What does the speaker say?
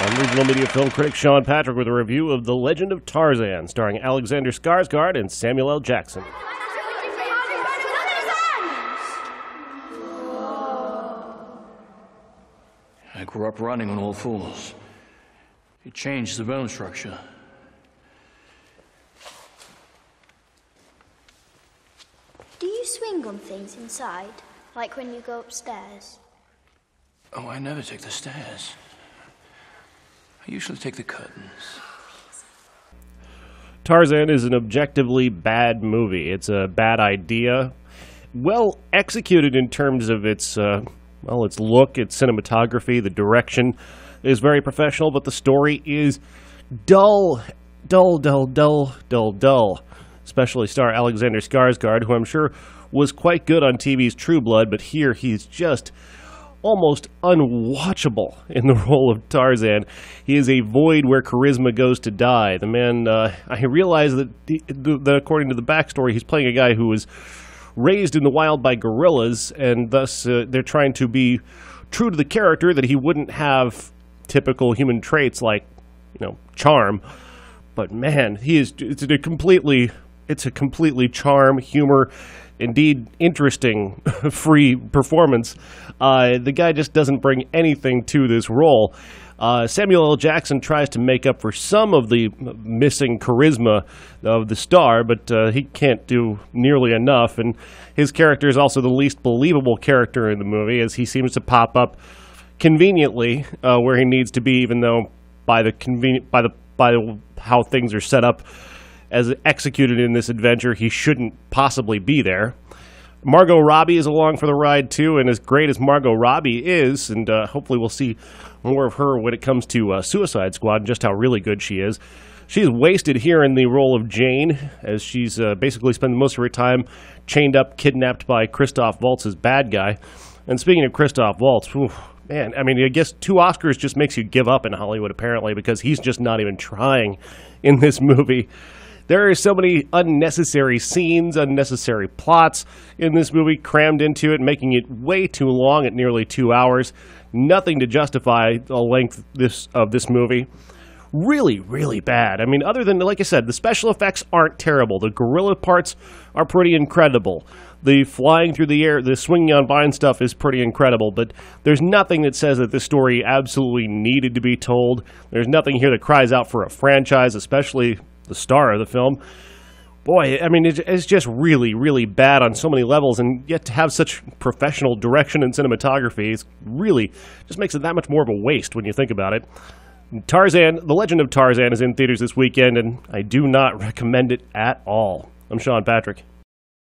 I'm regional media film critic Sean Patrick with a review of The Legend of Tarzan, starring Alexander Skarsgard and Samuel L. Jackson. I grew up running on all fours. It changed the bone structure. Do you swing on things inside, like when you go upstairs? Oh, I never take the stairs. I usually take the curtains. Tarzan is an objectively bad movie. It's a bad idea. Well executed in terms of its look, its cinematography, the direction is very professional, but the story is dull. Especially star Alexander Skarsgard, who I'm sure was quite good on TV's True Blood, but here he's just almost unwatchable in the role of Tarzan. He is a void where charisma goes to die. The man, I realize that according to the backstory, he's playing a guy who was raised in the wild by gorillas, and thus they're trying to be true to the character, that he wouldn't have typical human traits like, charm. But man, it's a completely charm, humor, indeed interesting, free performance. The guy just doesn't bring anything to this role. Samuel L. Jackson tries to make up for some of the missing charisma of the star, but he can't do nearly enough, and his character is also the least believable character in the movie, as he seems to pop up conveniently where he needs to be, even though by how things are set up as executed in this adventure, he shouldn't possibly be there. Margot Robbie is along for the ride, too, and as great as Margot Robbie is, and hopefully we'll see more of her when it comes to Suicide Squad and just how really good she is. She's wasted here in the role of Jane, as she's basically spent most of her time chained up, kidnapped by Christoph Waltz's bad guy. And speaking of Christoph Waltz, man, I guess 2 Oscars just makes you give up in Hollywood, apparently, because he's just not even trying in this movie. There are so many unnecessary scenes, unnecessary plots in this movie crammed into it, making it way too long at nearly 2 hours. Nothing to justify the length of this movie. Really, really bad. Other than, like I said, the special effects aren't terrible. The gorilla parts are pretty incredible. The flying through the air, the swinging on vine stuff is pretty incredible, but there's nothing that says that this story absolutely needed to be told. There's nothing here that cries out for a franchise, especially the star of the film. Boy, it's just really, really bad on so many levels, and yet to have such professional direction and cinematography is really just makes it that much more of a waste when you think about it. Tarzan, The Legend of Tarzan is in theaters this weekend, and I do not recommend it at all. I'm Sean Patrick.